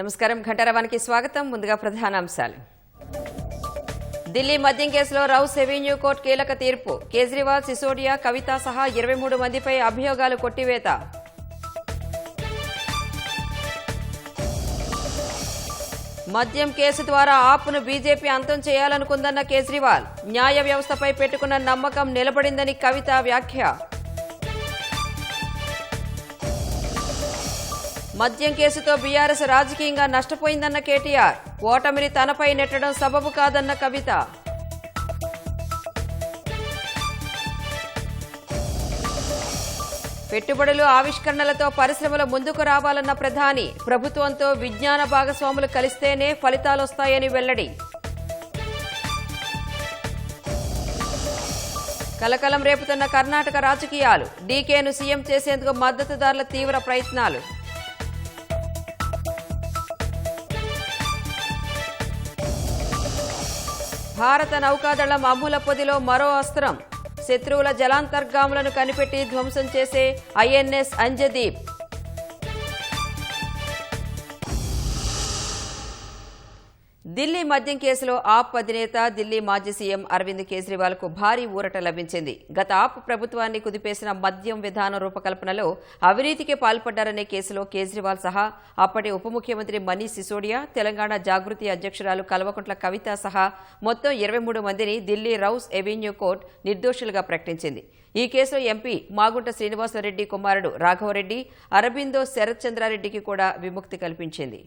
నమస్కారం ఘంటారావానికి స్వాగతం. ముందుగా ప్రధానాంశాలు. ఢిల్లీ మద్యం కేసులో రౌస్ ఎవెన్యూ కోర్టు కీలక తీర్పు. కేజ్రీవాల్, సిసోడియా, కవిత సహా 23 మందిపై అభియోగాలు కొట్టివేత. మద్యం కేసు ద్వారా ఆప్ను బీజేపీ అంతం చేయాలనుకుందన్న కేజ్రీవాల్. న్యాయ వ్యవస్థపై పెట్టుకున్న నమ్మకం నిలబడిందని కవిత వ్యాఖ్య. మద్యం కేసుతో బీఆర్ఎస్ రాజకీయంగా నష్టపోయిందన్న కేటీఆర్. ఓటమిని తనపై నెట్టడం సబబు కాదన్న కవిత. పెట్టుబడులు, ఆవిష్కరణలతో పరిశ్రమలు ముందుకు రావాలన్న ప్రధాని. ప్రభుత్వంతో విజ్ఞాన భాగస్వాములు కలిస్తేనే ఫలితాలొస్తాయని వెల్లడి. కలకలం రేపుతున్న కర్ణాటక రాజకీయాలు. డీకేను సీఎం చేసేందుకు మద్దతుదారుల తీవ్ర ప్రయత్నాలు. భారత నౌకాదళం అమ్ముల పొదిలో మరో అస్త్రం. శత్రువుల జలాంతర్గాములను కనిపెట్టి ధ్వంసం చేసే ఐఎన్ఎస్ అంజదీప్. ఢిల్లీ మద్యం కేసులో ఆప్ అధినేత, ఢిల్లీ మాజీ సీఎం అరవింద్ కేజ్రీవాల్ కు భారీ ఊరట లభించింది. గత ఆప్ ప్రభుత్వాన్ని కుదిపేసిన మద్యం విధాన రూపకల్పనలో అవినీతికి పాల్పడ్డారనే కేసులో కేజ్రీవాల్ సహా అప్పటి ఉప ముఖ్యమంత్రి మనీష్ సిసోడియా, తెలంగాణ జాగృతి అధ్యక్షురాలు కల్వకుంట్ల కవిత సహా మొత్తం 23 మందిని ఢిల్లీ రౌస్ ఎవెన్యూ కోర్టు నిర్దోషులుగా ప్రకటించింది. ఈ కేసులో ఎంపీ మాగుంట శ్రీనివాసరెడ్డి కుమారుడు రాఘవరెడ్డి, అరబిందో శరత్ చంద్రారెడ్డికి కూడా విముక్తి కల్పించింది.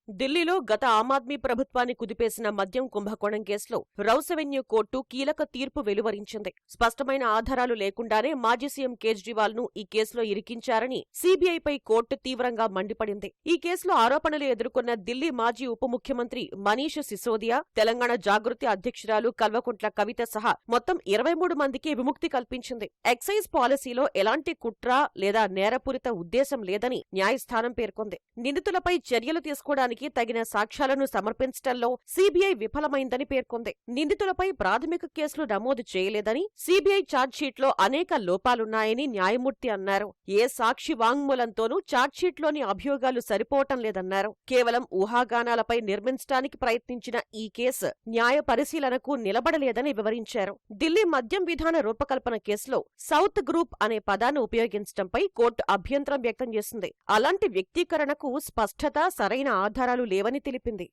ఢిల్లీలో గత ఆమ్ ఆద్మీ ప్రభుత్వాన్ని కుదిపేసిన మద్యం కుంభకోణం కేసులో రౌస్ ఎవెన్యూ కోర్టు కీలక తీర్పు వెలువరించింది. స్పష్టమైన ఆధారాలు లేకుండానే మాజీ సీఎం కేజ్రీవాల్ ను ఈ కేసులో ఇరికించారని సీబీఐపై కోర్టు తీవ్రంగా మండిపడింది. ఈ కేసులో ఆరోపణలు ఎదుర్కొన్న ఢిల్లీ మాజీ ఉప ముఖ్యమంత్రి మనీష్ సిసోదియా, తెలంగాణ జాగృతి అధ్యక్షురాలు కల్వకుంట్ల కవిత సహా మొత్తం 23 మందికి విముక్తి కల్పించింది. ఎక్సైజ్ పాలసీలో ఎలాంటి కుట్ర లేదా నేరపూరిత ఉద్దేశం లేదని న్యాయస్థానం పేర్కొంది. నిందితులపై చర్యలు తీసుకోవడానికి తగిన సాక్ష్యాలను సమర్పించడంలో సీబీఐ విఫలమైందని పేర్కొంది. నిందితులపై ప్రాథమిక కేసులు నమోదు చేయలేదని, సీబీఐ ఛార్జ్షీట్లో అనేక లోపాలున్నాయని న్యాయమూర్తి అన్నారు. ఏ సాక్షి వాంగ్మూలంతోనూ ఛార్జ్షీట్లోని అభియోగాలు సరిపోవటం లేదన్నారు. కేవలం ఊహాగానాలపై నిర్మించడానికి ప్రయత్నించిన ఈ కేసు న్యాయ పరిశీలనకు నిలబడలేదని వివరించారు. ఢిల్లీ మద్యం విధాన రూపకల్పన కేసులో సౌత్ గ్రూప్ అనే పదాన్ని ఉపయోగించడంపై కోర్టు అభ్యంతరం వ్యక్తం చేసింది. అలాంటి వ్యక్తీకరణకు స్పష్టత, సరైన ఆధారాలు లేవని తెలిపింది.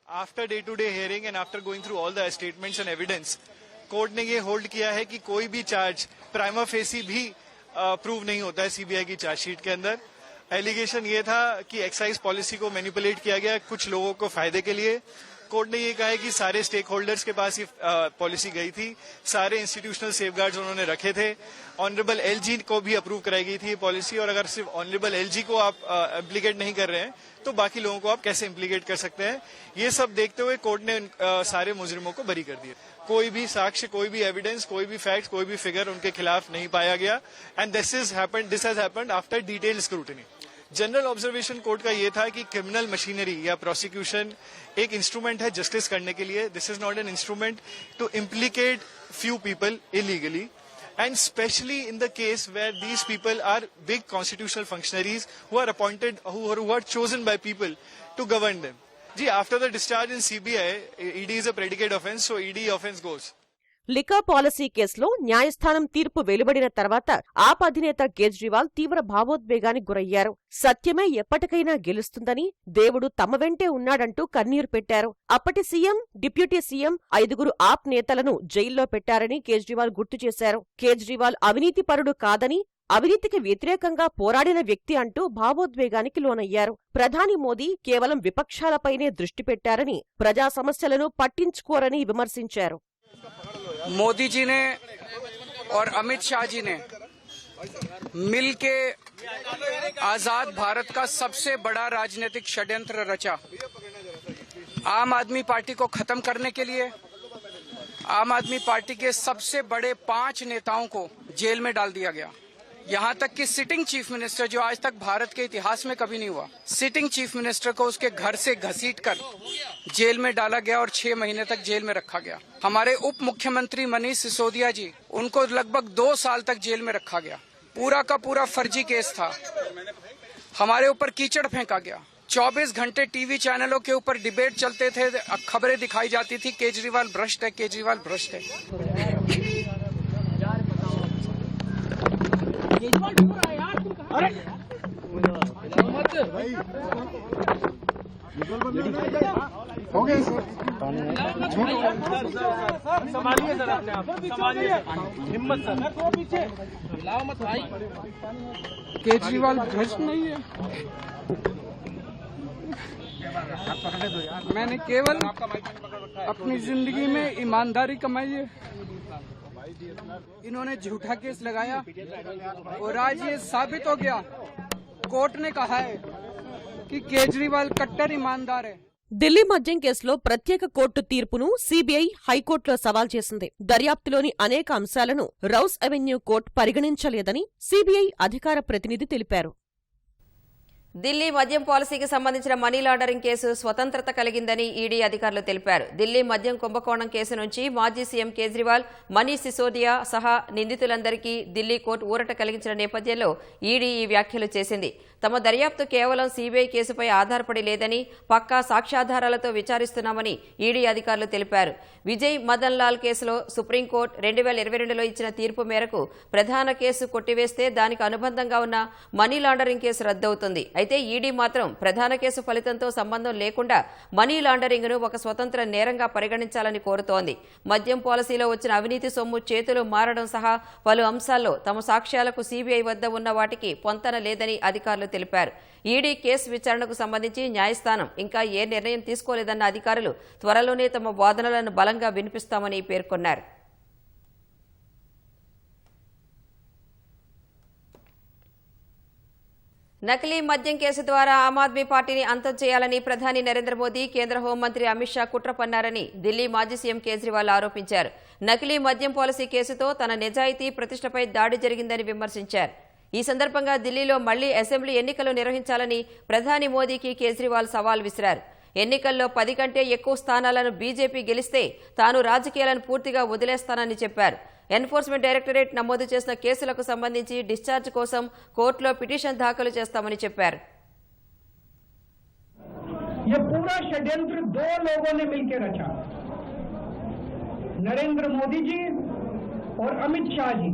After day to day hearing and after going through all the statements and evidence, court ने ये होल्ड किया है कि कोई भी चार्ज प्राइमा फेसी भी प्रूव नहीं होता है सीबीआई की चार्जशीट के अंदर. एलिगेशन ये था कि एक्साइज पॉलिसी को मैनिपुलेट किया गया कुछ लोगों को फायदे के लिए. कोर्ट ने ये कहा है कि सारे स्टेक होल्डर्स के पास ये पॉलिसी गई थी, सारे इंस्टीट्यूशनल सेफगार्ड्स उन्होंने रखे थे. ऑनरेबल एलजी को भी अप्रूव कराई गई थी ये पॉलिसी, और अगर सिर्फ ऑनरेबल एलजी को आप इम्प्लीकेट नहीं कर रहे हैं तो बाकी लोगों को आप कैसे इम्प्लीकेट कर सकते हैं. ये सब देखते हुए कोर्ट ने सारे मुजरिमों को बरी कर दिया. कोई भी साक्ष्य, कोई भी एविडेंस, कोई भी फैक्ट, कोई भी फिगर उनके खिलाफ नहीं पाया गया. And this has happened after detailed scrutiny. General observation court का ये था कि क्रिमिनल मशीनरी या प्रोसिक्यूशन एक इंस्ट्रूमेंट है जस्टिस करने के लिए. This is not an instrument to implicate few people illegally, and especially in the case where these people are big constitutional functionaries who are appointed, who are chosen by people to govern them. Ji, after the discharge in CBI, ED is a predicate offence, so ED offence goes. Liquor policy కేసులో న్యాయస్థానం తీర్పు వెలువడిన తర్వాత ఆప్ అధినేత కేజ్రీవాల్ తీవ్ర భావోద్వేగానికి గురయ్యారు. సత్యమే ఎప్పటికైనా గెలుస్తుందని, దేవుడు తమ వెంటే ఉన్నాడంటూ కన్నీరు పెట్టారు. అప్పటి సీఎం, డిప్యూటీ సీఎం, 5 ఆప్ నేతలను జైల్లో పెట్టారని కేజ్రీవాల్ గుర్తు చేశారు. కేజ్రీవాల్ అవినీతిపరుడు కాదని, అవినీతికి వ్యతిరేకంగా పోరాడిన వ్యక్తి అంటూ భావోద్వేగానికి లోనయ్యారు. ప్రధాని మోదీ కేవలం విపక్షాలపైనే దృష్టి పెట్టారని, ప్రజా సమస్యలను పట్టించుకోరని విమర్శించారు. मोदी जी ने और अमित शाह जी ने मिलके आजाद भारत का सबसे बड़ा राजनीतिक षड्यंत्र रचा. आम आदमी पार्टी को खत्म करने के लिए आम आदमी पार्टी के सबसे बड़े 5 नेताओं को जेल में डाल दिया गया. यहाँ तक कि सिटिंग चीफ मिनिस्टर, जो आज तक भारत के इतिहास में कभी नहीं हुआ, सिटिंग चीफ मिनिस्टर को उसके घर से घसीटकर जेल में डाला गया और 6 महीने तक जेल में रखा गया. हमारे उप मुख्यमंत्री मनीष सिसोदिया जी, उनको लगभग 2 साल तक जेल में रखा गया. पूरा का पूरा फर्जी केस था. हमारे ऊपर कीचड़ फेंका गया। 24 घंटे टीवी चैनलों के ऊपर डिबेट चलते थे, खबरें दिखाई जाती थी केजरीवाल भ्रष्ट है, केजरीवाल भ्रष्ट है। संभालिए सर, अपने आप संभालिए, हिम्मत सर, पीछे हिलाओ मत भाई। केजरीवाल भ्रष्ट नहीं है। मैंने केवल अपनी जिंदगी में ईमानदारी कमाई है। इन्होंने झूठा केस लगाया और आज ये साबित हो गया, कोर्ट ने कहा है कि केजरीवाल कट्टर ईमानदार है। ఢిల్లీ మద్యం కేసులో ప్రత్యేక కోర్టు తీర్పును సీబీఐ హైకోర్టులో సవాల్ చేసింది. దర్యాప్తులోని అనేక అంశాలను రౌస్ అవెన్యూ కోర్టు పరిగణించలేదని సీబీఐ అధికార ప్రతినిధి తెలిపారు. ఢిల్లీ మద్యం పాలసీకి సంబంధించిన మనీ లాండరింగ్ కేసు స్వతంత్రత కలిగిందని ఈడీ అధికారులు తెలిపారు. ఢిల్లీ మద్యం కుంభకోణం కేసు నుంచి మాజీ సీఎం కేజ్రీవాల్, మనీష్ సిసోదియా సహా నిందితులందరికీ ఢిల్లీ కోర్టు ఊరట కలిగించిన నేపథ్యంలో ఈడీ ఈ వ్యాఖ్యలు చేసింది. తమ దర్యాప్తు కేవలం సీబీఐ కేసుపై ఆధారపడి లేదని, పక్కా సాక్ష్యాధారాలతో విచారిస్తున్నామని ఈడీ అధికారులు తెలిపారు. విజయ్ మదన్ లాల్ కేసులో సుప్రీంకోర్టు 2022లో ఇచ్చిన తీర్పు మేరకు ప్రధాన కేసు కొట్టివేస్తే దానికి అనుబంధంగా ఉన్న మనీ లాండరింగ్ కేసు రద్దవుతుంది. అయితే ఈడీ మాత్రం ప్రధాన కేసు ఫలితంతో సంబంధం లేకుండా మనీ లాండరింగ్ ను ఒక స్వతంత్ర నేరంగా పరిగణించాలని కోరుతోంది. మద్యం పాలసీలో వచ్చిన అవినీతి సొమ్ము చేతులు మారడం సహా పలు అంశాల్లో తమ సాక్ష్యాలకు సీబీఐ వద్ద ఉన్న వాటికి పొంతన లేదని అధికారులు తెలిపారు. ఈడీ కేసు విచారణకు సంబంధించి న్యాయస్థానం ఇంకా ఏ నిర్ణయం తీసుకోలేదన్న అధికారులు త్వరలోనే తమ వాదనలను బలంగా వినిపిస్తామని పేర్కొన్నారు. నకిలీ మద్యం కేసు ద్వారా ఆమ్ ఆద్మీ పార్టీని అంతం చేయాలని ప్రధాని నరేంద్ర మోదీ, కేంద్ర హోంమంత్రి అమిత్ షా కుట్ర పన్నారని ఢిల్లీ మాజీ సీఎం కేజ్రీవాల్ ఆరోపించారు. నకిలీ మద్యం పాలసీ కేసుతో తన నిజాయితీ, ప్రతిష్టపై దాడి జరిగిందని విమర్శించారు. ఈ సందర్భంగా ఢిల్లీలో మళ్లీ అసెంబ్లీ ఎన్నికలు నిర్వహించాలని ప్రధాని మోదీకి కేజ్రీవాల్ సవాల్ విసిరారు. ఎన్నికల్లో 10 కంటే ఎక్కువ స్థానాలను బీజేపీ గెలిస్తే తాను రాజకీయాలను పూర్తిగా వదిలేస్తానని చెప్పారు. ఎన్ఫోర్స్మెంట్ డైరెక్టరేట్ నమోదు చేసిన కేసులకు సంబంధించి డిశ్చార్జ్ కోసం కోర్టులో పిటిషన్ దాఖలు చేస్తామని చెప్పారు. ये पूरा षड्यंत्र दो लोगों ने मिलकर रचा, नरेंद्र मोदी जी और अमित शाह जी,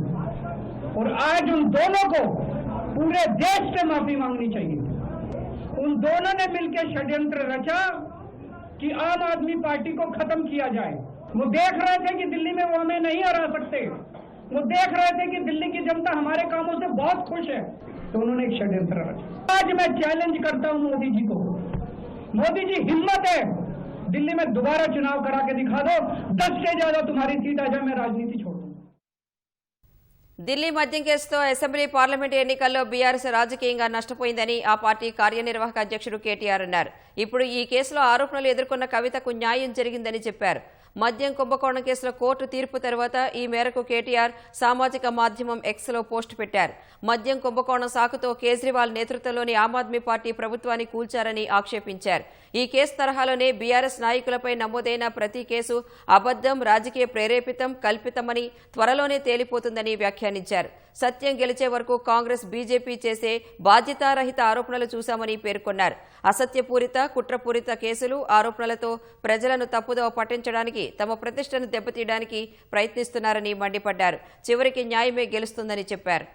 और आज उन दोनों को पूरे देश से माफी मांगनी चाहिए. उन दोनों ने मिलकर षड्यंत्र रचा कि आम आदमी पार्टी को खत्म किया जाए. वो देख रहे थे कि दिल्ली में वो हमें नहीं हरा सकते, वो देख रहे थे कि दिल्ली की जनता हमारे कामों से बहुत खुश है, तो उन्होंने एक षड्यंत्र रचा. आज मैं चैलेंज करता हूं मोदी जी को, मोदी जी हिम्मत है दिल्ली में दोबारा चुनाव करा के दिखा दो, 10 से ज्यादा तुम्हारी सीट आ जाए, मैं राजनीति छोड़ दूं. ఢిల్లీ మద్యం కేసుతో అసెంబ్లీ, పార్లమెంటు ఎన్నికల్లో బీఆర్ఎస్ రాజకీయంగా నష్టపోయిందని ఆ పార్టీ కార్యనిర్వాహక అధ్యక్షుడు కేటీఆర్ అన్నారు. ఇప్పుడు ఈ కేసులో ఆరోపణలు ఎదుర్కొన్న కవితకు న్యాయం జరిగిందని చెప్పారు. మద్యం కుంభకోణం కేసులో కోర్టు తీర్పు తర్వాత ఈ మేరకు కేటీఆర్ సామాజిక మాధ్యమం ఎక్స్లో పోస్టు పెట్టారు. మద్యం కుంభకోణం సాకుతో కేజ్రీవాల్ నేతృత్వంలోని ఆమ్ ఆద్మీ పార్టీ ప్రభుత్వాన్ని కూల్చారని ఆక్షేపించారు. ఈ కేసు తరహాలోనే బీఆర్ఎస్ నాయకులపై నమోదైన ప్రతి కేసు అబద్దం, రాజకీయ ప్రేరేపితం, కల్పితమని త్వరలోనే తేలిపోతుందని వ్యాఖ్యానించారు. సత్యం గెలిచే వరకు కాంగ్రెస్, బీజేపీ చేసే బాధ్యతారహిత ఆరోపణలు చూశామని పేర్కొన్నారు. అసత్యపూరిత, కుట్రపూరిత కేసులు, ఆరోపణలతో ప్రజలను తప్పుదోవ పట్టించడానికి, తమ ప్రతిష్టను దెబ్బతీయడానికి ప్రయత్నిస్తున్నారని మండిపడ్డారు. చివరికి న్యాయమే గెలుస్తుందని చెప్పారు.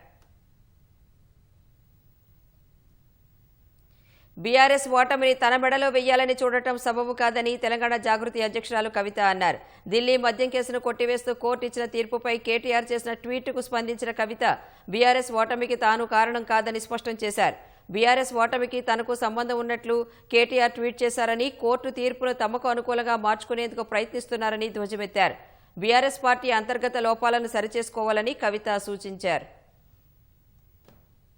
బీఆర్ఎస్ ఓటమిని తన మెడలో వెయ్యాలని చూడటం సబబు కాదని తెలంగాణ జాగృతి అధ్యక్షురాలు కవిత అన్నారు. ఢిల్లీ మద్యం కేసును కొట్టివేస్తూ కోర్టు ఇచ్చిన తీర్పుపై కేటీఆర్ చేసిన ట్వీట్కు స్పందించిన కవిత బీఆర్ఎస్ ఓటమికి తాను కారణం కాదని స్పష్టం చేశారు. బీఆర్ఎస్ ఓటమికి తనకు సంబంధం ఉన్నట్లు కేటీఆర్ ట్వీట్ చేశారని, కోర్టు తీర్పును తమకు అనుకూలంగా మార్చుకునేందుకు ప్రయత్నిస్తున్నారని ధ్వజమెత్తారు. బీఆర్ఎస్ పార్టీ అంతర్గత లోపాలను సరిచేసుకోవాలని కవిత సూచించారు.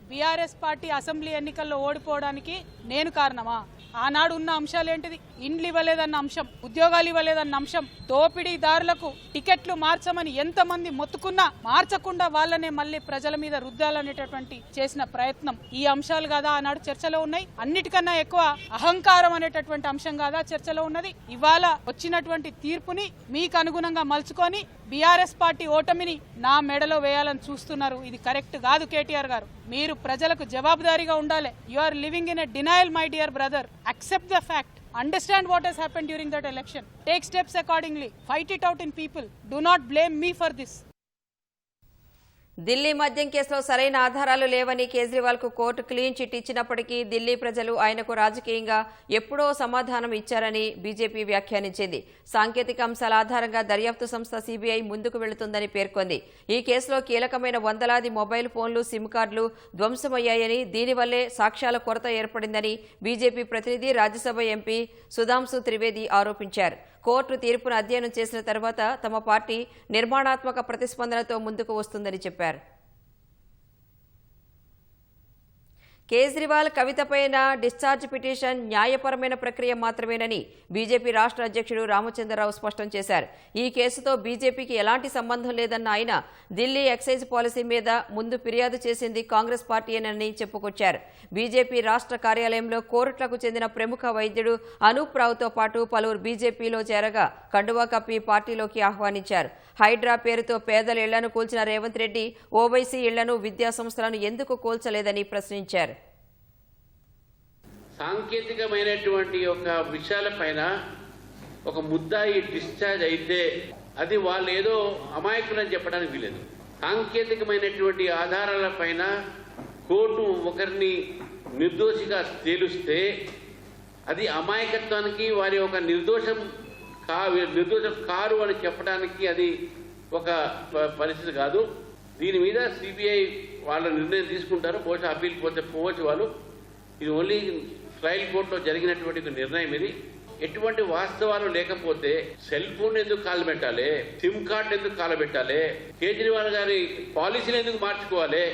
బీఆర్ఎస్ పార్టీ అసెంబ్లీ ఎన్నికల్లో ఓడిపోవడానికి నేను కారణమా? ఆనాడు ఉన్న అంశాలేంటిది? ఇండ్లు ఇవ్వలేదన్న అంశం, ఉద్యోగాలు ఇవ్వలేదన్న అంశం, దోపిడీదారులకు టికెట్లు మార్చమని ఎంతమంది మొత్తుకున్నా మార్చకుండా వాళ్ళనే మళ్ళీ ప్రజల మీద రుద్దాలనేటటువంటి చేసిన ప్రయత్నం, ఈ అంశాలు కాదా ఆనాడు చర్చలో ఉన్నాయి? అన్నిటికన్నా ఎక్కువ అహంకారం అనేటటువంటి అంశం కాదా చర్చలో ఉన్నది? ఇవాళ వచ్చినటువంటి తీర్పుని మీకు అనుగుణంగా మలుచుకొని బీఆర్ఎస్ పార్టీ ఓటమిని నా మెడలో వేయాలని చూస్తున్నారు. ఇది కరెక్ట్ కాదు. కేటీఆర్ గారు, మీరు ప్రజలకు జవాబుదారీగా ఉండాలి. You are living in a denial, my dear brother. Accept the fact. Understand what has happened during that election. Take steps accordingly. Fight it out in people. Do not blame me for this. Delhi మద్యం కేసులో సరైన ఆధారాలు లేవని కేజ్రీవాల్కు court clean chit ఇచ్చినప్పటికీ ఢిల్లీ ప్రజలు ఆయనకు రాజకీయంగా ఎప్పుడో సమాధానం ఇచ్చారని బీజేపీ వ్యాఖ్యానించింది. సాంకేతిక అంశాల ఆధారంగా దర్యాప్తు సంస్థ సీబీఐ ముందుకు వెళుతుందని పేర్కొంది. ఈ కేసులో కీలకమైన వందలాది మొబైల్ ఫోన్లు, సిమ్ కార్డులు ధ్వంసమయ్యాయని, దీనివల్లే సాక్ష్యాల కొరత ఏర్పడిందని బీజేపీ ప్రతినిధి, రాజ్యసభ ఎంపీ సుధాంశు త్రివేది ఆరోపించారు. కోర్టు తీర్పును అధ్యయనం చేసిన తర్వాత తమ పార్టీ నిర్మాణాత్మక ప్రతిస్పందనతో ముందుకు వస్తుందని చెప్పారు. కేజ్రీవాల్ కవితపైన డిశ్చార్జ్ పిటిషన్ న్యాయపరమైన ప్రక్రియ మాత్రమేనని బీజేపీ రాష్ట్ర అధ్యక్షుడు రామచంద్రరావు స్పష్టం చేశారు. ఈ కేసుతో బీజేపీకి ఎలాంటి సంబంధం లేదన్న ఆయన ఢిల్లీ ఎక్సైజ్ పాలసీ మీద ముందు ఫిర్యాదు చేసింది కాంగ్రెస్ పార్టీయేనని చెప్పుకొచ్చారు. బీజేపీ రాష్ట్ర కార్యాలయంలో కోరుట్లకు చెందిన ప్రముఖ వైద్యుడు అనూప్ రావుతో పాటు పలువురు బీజేపీలో చేరగా కండువా కప్పి పార్టీలోకి ఆహ్వానించారు. హైడ్రా పేరుతో పేదల ఇళ్లను కూల్చిన రేవంత్ రెడ్డి ఓవైసీ ఇళ్లను, విద్యా సంస్థలను ఎందుకు కూల్చలేదని ప్రశ్నించారు. సాంకేతికమైనటువంటి ఒక విషయాలపైన ఒక ముద్దాయి డిశ్చార్జ్ అయితే అది వాళ్ళు ఏదో అమాయకులని చెప్పడానికి వీలేదు. సాంకేతికమైనటువంటి ఆధారాలపైన కోర్టు ఒకరిని నిర్దోషిగా తేలుస్తే అది అమాయకత్వానికి, వారి ఒక నిర్దోషం కారు అని చెప్పడానికి అది ఒక పరిస్థితి కాదు. దీని మీద సిబిఐ వాళ్ళ నిర్ణయం తీసుకుంటారు. బహుశా అప్పీల్ పోవచ్చు వాళ్ళు. ఇది ఓన్లీ ట్రయల్ కోర్టులో జరిగినటువంటి నిర్ణయం. ఇది ఎటువంటి వాస్తవాలు లేకపోతే సెల్ ఫోన్ ఎందుకు కాలబెట్టాలి, సిమ్ కార్డు ఎందుకు కాలబెట్టాలి, కేజ్రీవాల్ గారి పాలసీలు ఎందుకు మార్చుకోవాలి?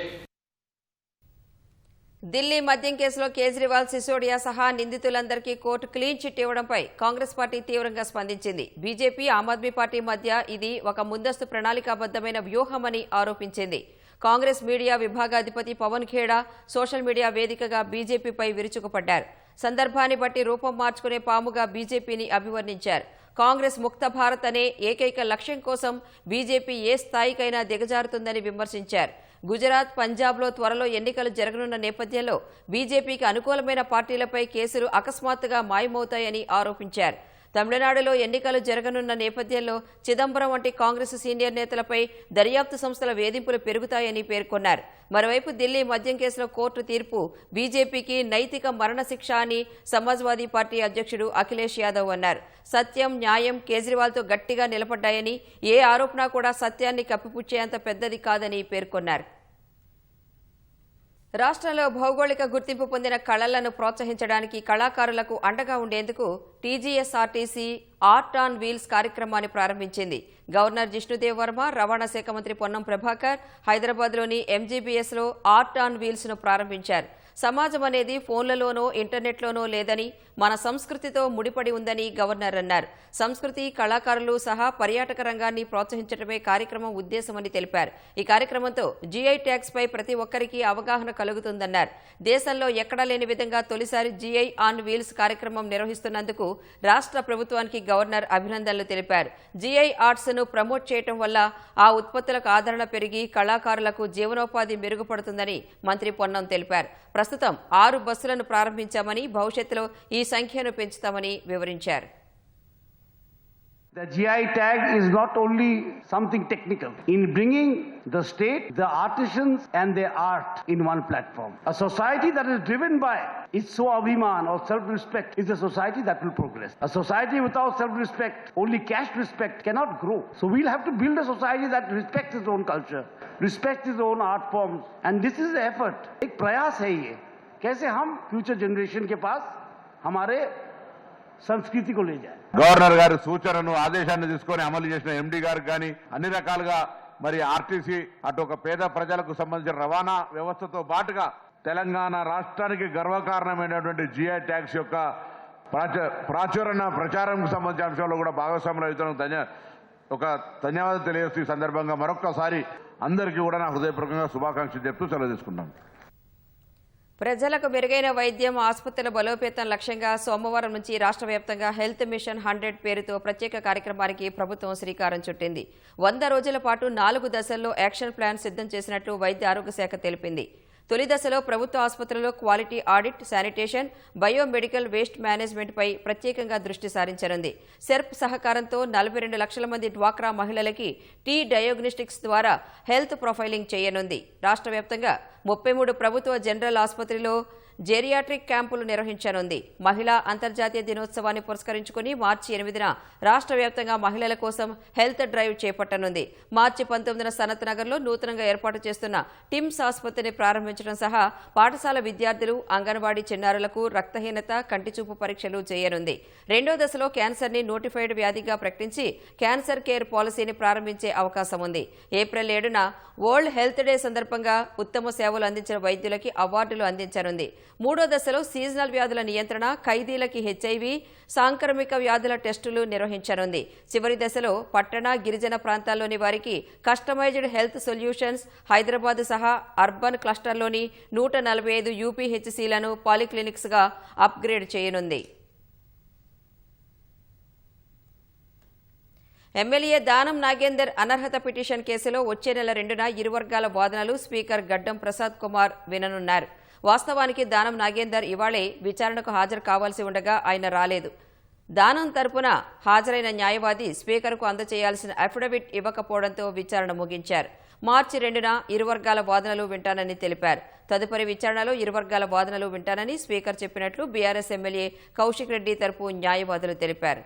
ఢిల్లీ మద్యం కేసులో కేజ్రీవాల్, సిసోడియా సహా నిందితులందరికీ కోర్టు క్లీన్ చిట్ ఇవ్వడంపై కాంగ్రెస్ పార్టీ తీవ్రంగా స్పందించింది. బీజేపీ, ఆమ్ ఆద్మీ పార్టీ మధ్య ఇది ఒక ముందస్తు ప్రణాళికాబద్దమైన వ్యూహమని ఆరోపించింది. కాంగ్రెస్ మీడియా విభాగాధిపతి పవన్ ఖేడా సోషల్ మీడియా వేదికగా బీజేపీపై విరుచుకుపడ్డారు. సందర్భాన్ని బట్టి రూపం మార్చుకునే పాముగా బీజేపీని అభివర్ణించారు. కాంగ్రెస్ ముక్త భారత్ అనే ఏకైక లక్ష్యం కోసం బీజేపీ ఏ స్థాయికైనా దిగజారుతుందని విమర్శించారు. గుజరాత్, పంజాబ్లో త్వరలో ఎన్నికలు జరగనున్న నేపథ్యంలో బీజేపీకి అనుకూలమైన పార్టీలపై కేసులు అకస్మాత్తుగా మాయమవుతాయని ఆరోపించారు. తమిళనాడులో ఎన్నికలు జరగనున్న నేపథ్యంలో చిదంబరం వంటి కాంగ్రెస్ సీనియర్ నేతలపై దర్యాప్తు సంస్థల వేధింపులు పెరుగుతాయని పేర్కొన్నారు. మరోవైపు ఢిల్లీ మద్యం కేసులో కోర్టు తీర్పు బీజేపీకి నైతిక మరణశిక్ష అని సమాజ్వాదీ పార్టీ అధ్యక్షుడు అఖిలేష్ యాదవ్ అన్నారు. సత్యం, న్యాయం కేజ్రీవాల్తో గట్టిగా నిలబడ్డాయని, ఏ ఆరోపణ కూడా సత్యాన్ని కప్పిపుచ్చేంత పెద్దది కాదని పేర్కొన్నారు. రాష్ట్రంలో భౌగోళిక గుర్తింపు పొందిన కళలను ప్రోత్సహించడానికి, కళాకారులకు అండగా ఉండేందుకు టీజీఎస్ఆర్టీసీ ఆర్ట్ ఆన్ వీల్స్ కార్యక్రమాన్ని ప్రారంభించింది. గవర్నర్ జిష్ణుదేవ్ వర్మ, రవాణా శాఖ మంత్రి పొన్నం ప్రభాకర్ హైదరాబాద్లోని ఎంజీబీఎస్లో ఆర్ట్ ఆన్ వీల్స్ ను ప్రారంభించారు. సమాజం అనేది ఫోన్లలోనో ఇంటర్నెట్లోనో లేదని, మన సంస్కృతితో ముడిపడి ఉందని గవర్నర్ అన్నారు. సంస్కృతి, కళాకారులు సహా పర్యాటక రంగాన్ని ప్రోత్సహించడమే కార్యక్రమం ఉద్దేశమని తెలిపారు. ఈ కార్యక్రమంతో జీఐ ట్యాగ్స్ పై ప్రతి ఒక్కరికి అవగాహన కలుగుతుందన్నారు. దేశంలో ఎక్కడా లేని విధంగా తొలిసారి జీఐ ఆన్ వీల్స్ కార్యక్రమం నిర్వహిస్తున్నందుకు రాష్ట్ర ప్రభుత్వానికి గవర్నర్ అభినందనలు తెలిపారు. జీఐ ఆర్ట్స్ ను ప్రమోట్ చేయడం వల్ల ఆ ఉత్పత్తులకు ఆదరణ పెరిగి కళాకారులకు జీవనోపాధి మెరుగుపడుతుందని మంత్రి పొన్నం తెలిపారు. ప్రస్తుతం 6 బస్సులను ప్రారంభించామని, భవిష్యత్తులో ఈ సంఖ్యను పెంచుతామని వివరించారు. The GI tag is not only something technical in bringing the state, the artisans and their art in one platform. A society that is driven by its Swabhiman or self-respect is a society that will progress. A society without self-respect, only caste respect, cannot grow. So we'll have to build a society that respects its own culture, respects its own art forms, and this is the effort. एक प्रयास है ये, कैसे हम future generation के पास हमारे సంస్కృతి को ले जाए. గవర్నర్ గారి సూచనను, ఆదేశాన్ని తీసుకొని అమలు చేసిన ఎండి గారికి కానీ అన్ని రకాలుగా మరి ఆర్టీసీ అటు ఒక పేద ప్రజలకు సంబంధించిన రవాణా వ్యవస్థతో పాటుగా తెలంగాణ రాష్ట్రానికి గర్వకారణమైనటువంటి జిఐ ట్యాక్స్ యొక్క ప్రచారంకు సంబంధించిన అంశాల్లో కూడా భాగస్వాములు అవుతాను. ఒక ధన్యవాదాలు తెలియజేస్తూ ఈ సందర్భంగా మరొక్కసారి అందరికీ కూడా నా హృదయపూర్వకంగా శుభాకాంక్షలు చెప్తూ సెలవు తీసుకుంటాను. ప్రజలకు మెరుగైన వైద్యం, ఆసుపత్రుల బలోపేతం లక్ష్యంగా సోమవారం నుంచి రాష్ట్ర వ్యాప్తంగా హెల్త్ మిషన్ 100 పేరుతో ప్రత్యేక కార్యక్రమానికి ప్రభుత్వం శ్రీకారం చుట్టింది. 100 రోజుల పాటు 4 దశల్లో యాక్షన్ ప్లాన్ సిద్ధం చేసినట్లు వైద్య ఆరోగ్య శాఖ తెలిపింది. తొలి దశలో ప్రభుత్వ ఆసుపత్రుల్లో quality audit, sanitation, biomedical waste మేనేజ్మెంట్పై ప్రత్యేకంగా దృష్టి సారించనుంది. సెర్ప్ సహకారంతో 42 లక్షల మంది డ్వాక్రా మహిళలకి టీ డయాగ్నోస్టిక్స్ ద్వారా హెల్త్ ప్రొఫైలింగ్ చేయనుంది. రాష్ట్ర వ్యాప్తంగా 33 ప్రభుత్వ జనరల్ ఆసుపత్రిలో జెరియాట్రిక్ క్యాంపులు నిర్వహించనుంది. మహిళా అంతర్జాతీయ దినోత్సవాన్ని పురస్కరించుకుని మార్చి 8న రాష్ట్ర వ్యాప్తంగా మహిళల కోసం హెల్త్ డ్రైవ్ చేపట్టనుంది. మార్చి 19న సనత్ నగర్లో నూతనంగా ఏర్పాటు చేస్తున్న టిమ్స్ ఆసుపత్రిని ప్రారంభించడం సహా పాఠశాల విద్యార్థులు, అంగన్వాడీ చిన్నారులకు రక్తహీనత, కంటిచూపు పరీక్షలు చేయనుంది. రెండో దశలో క్యాన్సర్ని నోటిఫైడ్ వ్యాధిగా ప్రకటించి క్యాన్సర్ కేర్ పాలసీని ప్రారంభించే అవకాశం ఉంది. ఏప్రిల్ 7న వరల్డ్ హెల్త్ డే సందర్భంగా ఉత్తమ సేవలు అందించిన వైద్యులకి అవార్డులు అందించనుంది. మూడో దశలో సీజనల్ వ్యాధుల నియంత్రణ, ఖైదీలకి హెచ్ఐవి, సాంక్రమిక వ్యాధుల టెస్టులు నిర్వహించనుంది. చివరి దశలో పట్టణ, గిరిజన ప్రాంతాల్లోని వారికి కస్టమైజ్డ్ హెల్త్ సొల్యూషన్స్, హైదరాబాద్ సహా అర్బన్ క్లస్టర్లోని 145 యూపీహెచ్సీలను పాలిక్లినిక్స్గా అప్గ్రేడ్ చేయనుంది. ఎమ్మెల్యే దానం నాగేందర్ అనర్హత పిటిషన్ కేసులో వచ్చే నెల 2న ఇరు వర్గాల వాదనలు స్పీకర్ గడ్డం ప్రసాద్ కుమార్ విననున్నారు. వాస్తవానికి దానం నాగేందర్ ఇవాళే విచారణకు హాజరు కావాల్సి ఉండగా ఆయన రాలేదు. దానం తరపున హాజరైన న్యాయవాది స్పీకర్కు అందజేయాల్సిన అఫిడవిట్ ఇవ్వకపోవడంతో విచారణ ముగించారు. మార్చి 2న ఇరు వర్గాల వాదనలు వింటానని తెలిపారు. తదుపరి విచారణలో ఇరు వర్గాల వాదనలు వింటానని స్పీకర్ చెప్పినట్లు బీఆర్ఎస్ ఎమ్మెల్యే కౌశిక్ రెడ్డి తరపు న్యాయవాదులు తెలిపారు.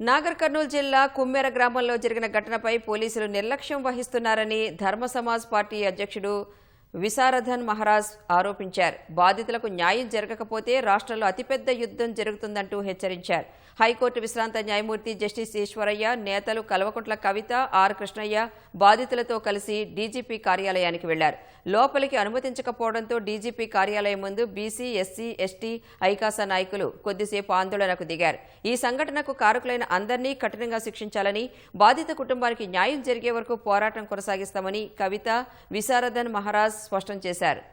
నాగర్ కర్నూలు జిల్లా కుమ్మెర గ్రామంలో జరిగిన ఘటనపై పోలీసులు నిర్లక్ష్యం వహిస్తున్నారని ధర్మ సమాజ్ పార్టీ అధ్యక్షుడు విశారదన్ మహారాజ్ ఆరోపించారు. బాధితులకు న్యాయం జరగకపోతే రాష్ట్రంలో అతిపెద్ద యుద్ధం జరుగుతుందంటూ హెచ్చరించారు. హైకోర్టు విశ్రాంత న్యాయమూర్తి జస్టిస్ ఈశ్వరయ్య, నేతలు కల్వకుంట్ల కవిత, ఆర్ కృష్ణయ్య బాధితులతో కలిసి డీజీపీ కార్యాలయానికి వెళ్లారు. లోపలికి అనుమతించకపోవడంతో డీజీపీ కార్యాలయం ముందు బీసీ, ఎస్సీ, ఎస్టీ, ఐకాసా నాయకులు కొద్దిసేపు ఆందోళనకు దిగారు. ఈ సంఘటనకు కారకులైన అందరినీ కఠినంగా శిక్షించాలని, బాధిత కుటుంబానికి న్యాయం జరిగే వరకు పోరాటం కొనసాగిస్తామని కవిత, విశారదన్ మహారాజ్ స్పష్టం చేశారు.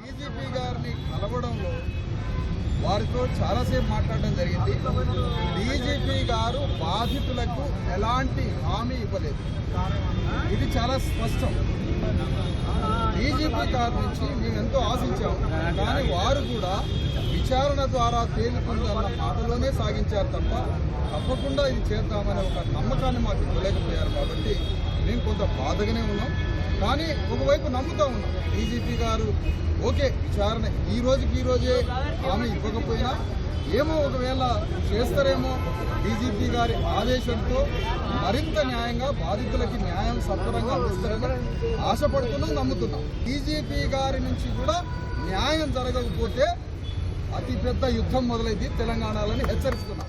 డీజీపీ గారిని కలవడంలో వారితో చాలాసేపు మాట్లాడడం జరిగింది. డీజీపీ గారు బాధితులకు ఎలాంటి హామీ ఇవ్వలేదు. ఇది చాలా స్పష్టం. డీజీపీ గారి నుంచి మేము ఎంతో ఆశించాము, కానీ వారు కూడా విచారణ ద్వారా తేలుతుందన్న మాటలోనే సాగించారు తప్ప తప్పకుండా ఇది చేద్దామనే ఒక నమ్మకాన్ని మాకు ఇవ్వలేకపోయారు. కాబట్టి మేము కొంత బాధగానే ఉన్నాం, కానీ ఒకవైపు నమ్ముతూ ఉన్నాం డీజీపీ గారు ఓకే విచారణ ఈ రోజే ఆమె ఇవ్వకపోయినా ఏమో ఒకవేళ చేస్తారేమో, డీజీపీ గారి ఆదేశంతో మరింత న్యాయంగా బాధితులకి న్యాయం సత్వరంగా అందిస్తారని ఆశపడుతున్నాం, నమ్ముతున్నాం. డీజీపీ గారి నుంచి కూడా న్యాయం జరగకపోతే అతిపెద్ద యుద్ధం మొదలైంది తెలంగాణలోని హెచ్చరిస్తున్నాం.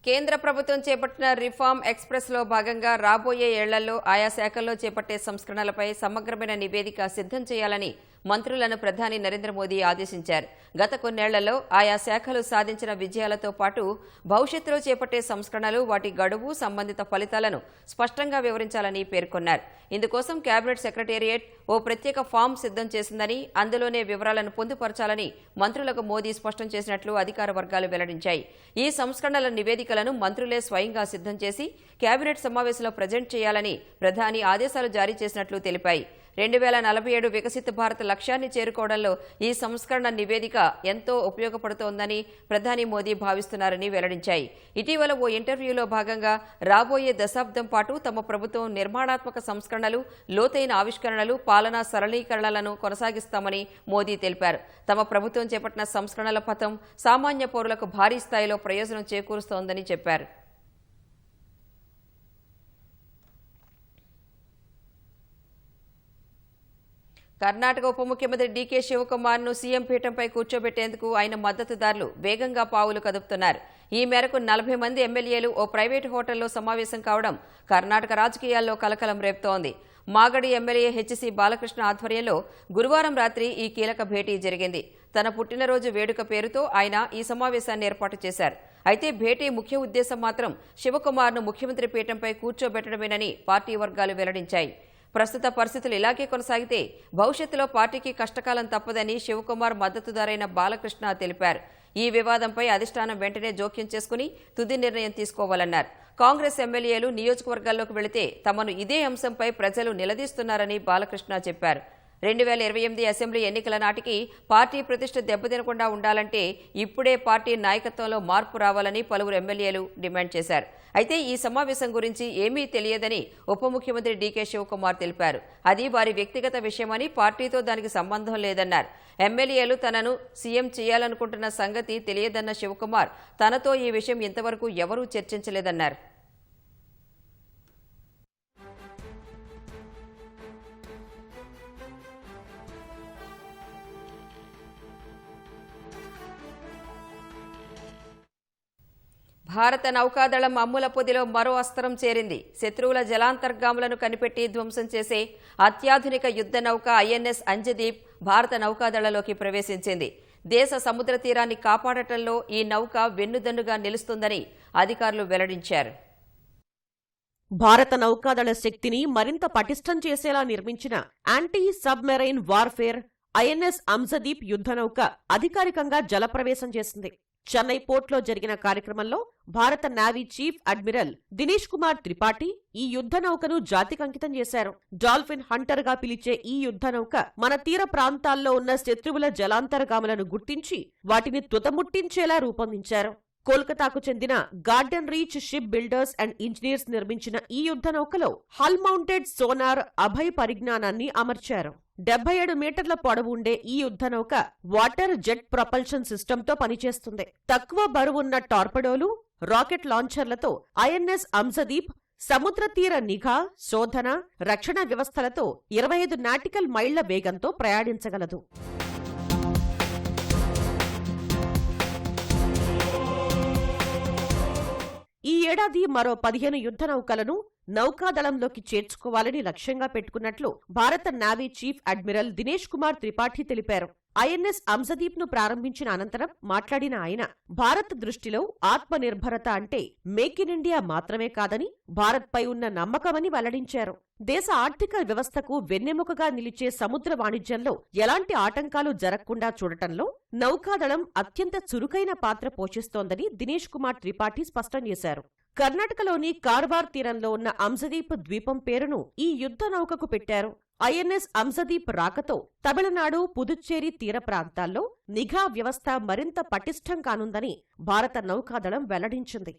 కేంద్ర ప్రభుత్వం చేపట్టిన రిఫార్మ్ ఎక్స్ప్రెస్లో భాగంగా రాబోయే ఏళ్లలో ఆయా శాఖల్లో చేపట్టే సంస్కరణలపై సమగ్రమైన నివేదిక సిద్ధం చేయాలని మంత్రులను ప్రధాని నరేంద్ర మోదీ ఆదేశించారు. గత కొన్నేళ్లలో ఆయా శాఖలు సాధించిన విజయాలతో పాటు భవిష్యత్తులో చేపట్టే సంస్కరణలు, వాటి గడువు, సంబంధిత ఫలితాలను స్పష్టంగా వివరించాలని పేర్కొన్నారు. ఇందుకోసం కేబినెట్ సెక్రటేరియట్ ఓ ప్రత్యేక ఫామ్ సిద్ధం చేసిందని, అందులోనే వివరాలను పొందుపరచాలని మంత్రులకు మోదీ స్పష్టం చేసినట్లు అధికార వర్గాలు వెల్లడించాయి. ఈ సంస్కరణల నివేదికలను మంత్రులే స్వయంగా సిద్ధం చేసి కేబినెట్ సమావేశంలో ప్రజెంట్ చేయాలని ప్రధాని ఆదేశాలు జారీ చేసినట్లు తెలిపాయి. 2047 వికసిత భారత్ లక్ష్యాన్ని చేరుకోవడంలో ఈ సంస్కరణ నివేదిక ఎంతో ఉపయోగపడుతోందని ప్రధాని మోదీ భావిస్తున్నారని వెల్లడించాయి. ఇటీవల ఓ ఇంటర్వ్యూలో భాగంగా రాబోయే దశాబ్దం పాటు తమ ప్రభుత్వం నిర్మాణాత్మక సంస్కరణలు, లోతైన ఆవిష్కరణలు, పాలనా సరళీకరణలను కొనసాగిస్తామని మోదీ తెలిపారు. తమ ప్రభుత్వం చేపట్టిన సంస్కరణల పథం సామాన్య పౌరులకు భారీ స్థాయిలో ప్రయోజనం చేకూరుస్తోందని చెప్పారు. కర్ణాటక ఉప ముఖ్యమంత్రి డీకే శివకుమార్ను సీఎం పీఠంపై కూర్చోబెట్టేందుకు ఆయన మద్దతుదారులు వేగంగా పావులు కదుపుతున్నారు. ఈ మేరకు 40 మంది ఎమ్మెల్యేలు ఓ ప్రైవేటు హోటల్లో సమావేశం కావడం కర్ణాటక రాజకీయాల్లో కలకలం రేపుతోంది. మాగడి ఎమ్మెల్యే హెచ్సి బాలకృష్ణ ఆధ్వర్యంలో గురువారం రాత్రి ఈ కీలక భేటీ జరిగింది. తన పుట్టినరోజు వేడుక పేరుతో ఆయన ఈ సమావేశాన్ని ఏర్పాటు చేశారు. అయితే భేటీ ముఖ్య ఉద్దేశం మాత్రం శివకుమార్ను ముఖ్యమంత్రి పీఠంపై కూర్చోబెట్టడమేనని పార్టీ వర్గాలు వెల్లడించాయి. ప్రస్తుత పరిస్థితులు ఇలాగే కొనసాగితే భవిష్యత్తులో పార్టీకి కష్టకాలం తప్పదని శివకుమార్ మద్దతుదారైన బాలకృష్ణ తెలిపారు. ఈ వివాదంపై అధిష్టానం వెంటనే జోక్యం చేసుకుని తుది నిర్ణయం తీసుకోవాలన్నారు. కాంగ్రెస్ ఎమ్మెల్యేలు నియోజకవర్గాల్లోకి వెళితే తమను ఇదే అంశంపై ప్రజలు నిలదీస్తున్నారని బాలకృష్ణ చెప్పారు. 2028 అసెంబ్లీ ఎన్నికల నాటికి పార్టీ ప్రతిష్ఠ దెబ్బతినకుండా ఉండాలంటే ఇప్పుడే పార్టీ నాయకత్వంలో మార్పు రావాలని పలువురు ఎమ్మెల్యేలు డిమాండ్ చేశారు. అయితే ఈ సమావేశం గురించి ఏమీ తెలియదని ఉప ముఖ్యమంత్రి డీకే శివకుమార్ తెలిపారు. అది వారి వ్యక్తిగత విషయమని, పార్టీతో దానికి సంబంధం లేదన్నారు. ఎమ్మెల్యేలు తనను సీఎం చేయాలనుకుంటున్న సంగతి తెలియదన్న శివకుమార్ తనతో ఈ విషయం ఇంతవరకు ఎవరూ చర్చించలేదన్నారు. భారత నౌకాదళం అమ్ముల పొదిలో మరో అస్త్రం చేరింది. శత్రువుల జలాంతర్గాములను కనిపెట్టి ధ్వంసం చేసే అత్యాధునిక యుద్ధ నౌక ఐఎన్ఎస్ అంజదీప్ భారత నౌకాదళలోకి ప్రవేశించింది. దేశ సముద్ర తీరాన్ని కాపాడటంలో ఈ నౌక వెన్నుదన్నుగా నిలుస్తుందని అధికారులు వెల్లడించారు. భారత నౌకాదళ శక్తిని మరింత పటిష్టం చేసేలా నిర్మించిన యాంటీ సబ్మెరైన్ వార్ఫేర్ ఐఎన్ఎస్ అంజదీప్ యుద్ధనౌక అధికారికంగా జలప్రవేశం చేసింది. చెన్నై పోర్ట్లో జరిగిన కార్యక్రమంలో భారత navy chief admiral Dinesh Kumar Tripathi ఈ యుద్ధనౌకను జాతికంకితం చేశారు. డాల్ఫిన్ హంటర్ గా పిలిచే ఈ యుద్ధనౌక మన తీర ప్రాంతాల్లో ఉన్న శత్రువుల జలాంతర్గాములను గుర్తించి వాటిని తుతముట్టించేలా రూపొందించారు. కోల్కతాకు చెందిన garden reach ship builders and engineers నిర్మించిన ఈ యుద్ధనౌకలో హల్ మౌంటెడ్ సోనార్ అభయ్ పరిజ్ఞానాన్ని అమర్చారు. 77 మీటర్ల పొడవు ఉండే ఈ యుద్ధనౌక వాటర్ జెట్ ప్రొపల్షన్ సిస్టంతో పనిచేస్తుంది. తక్కువ బరువున్న టార్పెడోలు, రాకెట్ లాంచర్లతో ఐఎన్ఎస్ అంజదీప్ సముద్ర తీర నిఘా, శోధన, రక్షణ వ్యవస్థలతో 25 నాటికల్ మైళ్ల వేగంతో ప్రయాణించగలదు. ఈ ఏడాది మరో 15 యుద్ధ నౌకలను నౌకాదళంలోకి చేర్చుకోవాలని లక్ష్యంగా పెట్టుకున్నట్లు భారత navy chief admiral Dinesh Kumar Tripathi తెలిపారు. ఐఎన్ఎస్ అంజదీప్ ను ప్రారంభించిన అనంతరం మాట్లాడిన ఆయన భారత్ దృష్టిలో ఆత్మనిర్భరత అంటే మేక్ ఇన్ ఇండియా మాత్రమే కాదని, భారత్పై ఉన్న నమ్మకమని వెల్లడించారు. దేశ ఆర్థిక వ్యవస్థకు వెన్నెముకగా నిలిచే సముద్ర వాణిజ్యంలో ఎలాంటి ఆటంకాలు జరగకుండా చూడటంలో నౌకాదళం అత్యంత చురుకైన పాత్ర పోషిస్తోందని దినేష్ కుమార్ త్రిపాఠి స్పష్టం చేశారు. కర్ణాటకలోని కార్వార్ తీరంలో ఉన్న అంజదీప్ ద్వీపం పేరును ఈ యుద్ధ నౌకకు పెట్టారు. ఐఎన్ఎస్ అంజదీప్ రాకతో తమిళనాడు, పుదుచ్చేరి తీర ప్రాంతాల్లో నిఘా వ్యవస్థ మరింత పటిష్టం కానుందని భారత నౌకాదళం వెల్లడించింది.